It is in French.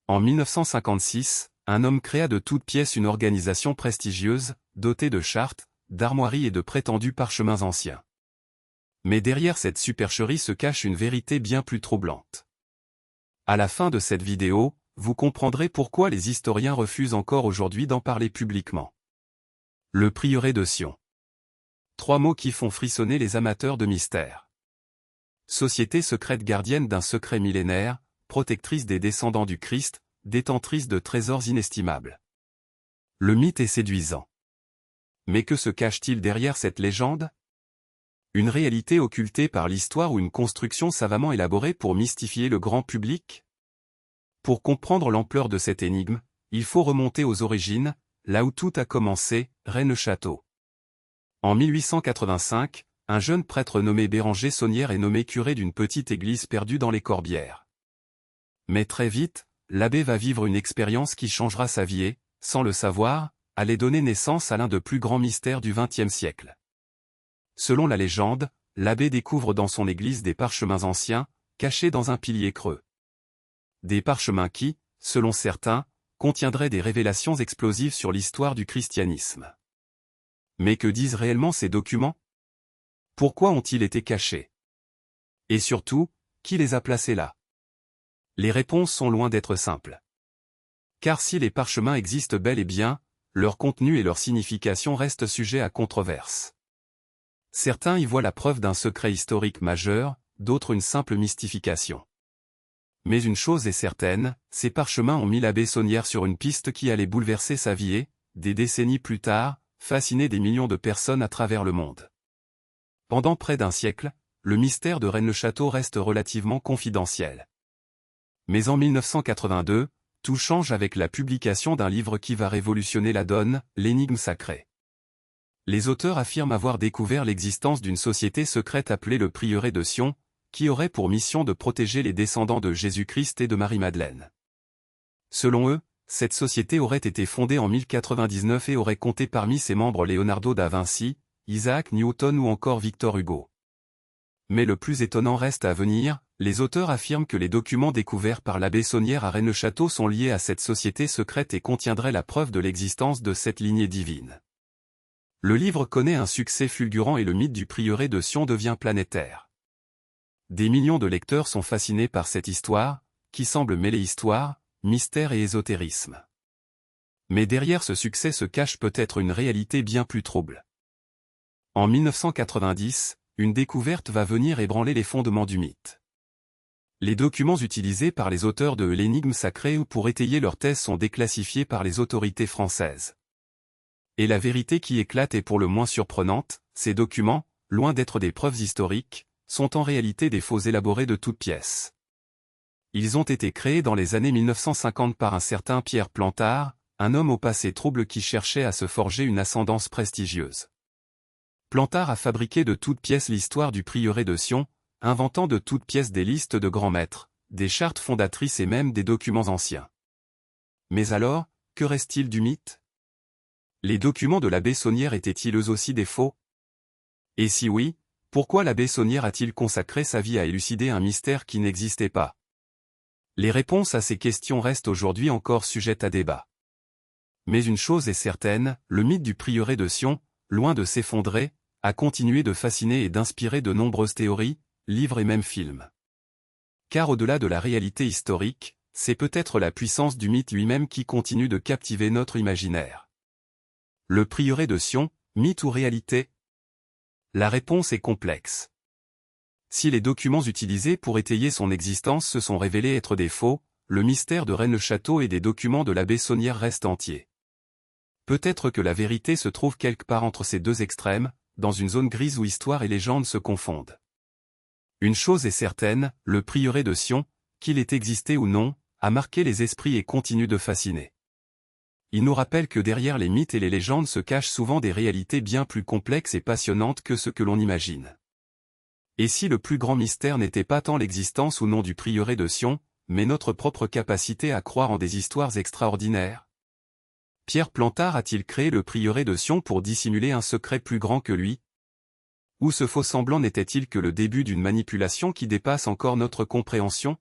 En 1956, un homme créa de toutes pièces une organisation prestigieuse, dotée de chartes, d'armoiries et de prétendus parchemins anciens. Mais derrière cette supercherie se cache une vérité bien plus troublante. À la fin de cette vidéo, vous comprendrez pourquoi les historiens refusent encore aujourd'hui d'en parler publiquement. Le prieuré de Sion. 3 mots qui font frissonner les amateurs de mystère. Société secrète gardienne d'un secret millénaire, protectrice des descendants du Christ, détentrice de trésors inestimables. Le mythe est séduisant. Mais que se cache-t-il derrière cette légende? Une réalité occultée par l'histoire ou une construction savamment élaborée pour mystifier le grand public? Pour comprendre l'ampleur de cette énigme, il faut remonter aux origines, là où tout a commencé, Rennes-le-Château. En 1885, un jeune prêtre nommé Béranger Saunière est nommé curé d'une petite église perdue dans les Corbières. Mais très vite, l'abbé va vivre une expérience qui changera sa vie et, sans le savoir, allait donner naissance à l'un des plus grands mystères du XXe siècle. Selon la légende, l'abbé découvre dans son église des parchemins anciens, cachés dans un pilier creux. Des parchemins qui, selon certains, contiendraient des révélations explosives sur l'histoire du christianisme. Mais que disent réellement ces documents? Pourquoi ont-ils été cachés? Et surtout, qui les a placés là? Les réponses sont loin d'être simples. Car si les parchemins existent bel et bien, leur contenu et leur signification restent sujets à controverse. Certains y voient la preuve d'un secret historique majeur, d'autres une simple mystification. Mais une chose est certaine, ces parchemins ont mis l'abbé Saunière sur une piste qui allait bouleverser sa vie et, des décennies plus tard, fasciner des millions de personnes à travers le monde. Pendant près d'un siècle, le mystère de Rennes-le-Château reste relativement confidentiel. Mais en 1982, tout change avec la publication d'un livre qui va révolutionner la donne, l'énigme sacrée. Les auteurs affirment avoir découvert l'existence d'une société secrète appelée le prieuré de Sion, qui aurait pour mission de protéger les descendants de Jésus-Christ et de Marie-Madeleine. Selon eux, cette société aurait été fondée en 1099 et aurait compté parmi ses membres Leonardo da Vinci, Isaac Newton ou encore Victor Hugo. Mais le plus étonnant reste à venir, les auteurs affirment que les documents découverts par l'abbé Saunière à Rennes-le-Château sont liés à cette société secrète et contiendraient la preuve de l'existence de cette lignée divine. Le livre connaît un succès fulgurant et le mythe du prieuré de Sion devient planétaire. Des millions de lecteurs sont fascinés par cette histoire, qui semble mêler histoire, mystère et ésotérisme. Mais derrière ce succès se cache peut-être une réalité bien plus trouble. En 1990, une découverte va venir ébranler les fondements du mythe. Les documents utilisés par les auteurs de l'énigme sacrée ou pour étayer leur thèse sont déclassifiés par les autorités françaises. Et la vérité qui éclate est pour le moins surprenante, ces documents, loin d'être des preuves historiques, sont en réalité des faux élaborés de toutes pièces. Ils ont été créés dans les années 1950 par un certain Pierre Plantard, un homme au passé trouble qui cherchait à se forger une ascendance prestigieuse. Plantard a fabriqué de toutes pièces l'histoire du prieuré de Sion, inventant de toutes pièces des listes de grands maîtres, des chartes fondatrices et même des documents anciens. Mais alors, que reste-t-il du mythe? Les documents de l'abbé Saunière étaient-ils eux aussi des faux? Et si oui, pourquoi l'abbé Saunière a-t-il consacré sa vie à élucider un mystère qui n'existait pas? Les réponses à ces questions restent aujourd'hui encore sujettes à débat. Mais une chose est certaine, le mythe du prieuré de Sion, loin de s'effondrer, a continué de fasciner et d'inspirer de nombreuses théories, livres et même films. Car au-delà de la réalité historique, c'est peut-être la puissance du mythe lui-même qui continue de captiver notre imaginaire. Le prieuré de Sion, mythe ou réalité? La réponse est complexe. Si les documents utilisés pour étayer son existence se sont révélés être des faux, le mystère de Rennes-le-Château et des documents de l'abbé Saunière reste entier. Peut-être que la vérité se trouve quelque part entre ces deux extrêmes, dans une zone grise où histoire et légende se confondent. Une chose est certaine, le prieuré de Sion, qu'il ait existé ou non, a marqué les esprits et continue de fasciner. Il nous rappelle que derrière les mythes et les légendes se cachent souvent des réalités bien plus complexes et passionnantes que ce que l'on imagine. Et si le plus grand mystère n'était pas tant l'existence ou non du prieuré de Sion, mais notre propre capacité à croire en des histoires extraordinaires? Pierre Plantard a-t-il créé le prieuré de Sion pour dissimuler un secret plus grand que lui? Ou ce faux semblant n'était-il que le début d'une manipulation qui dépasse encore notre compréhension?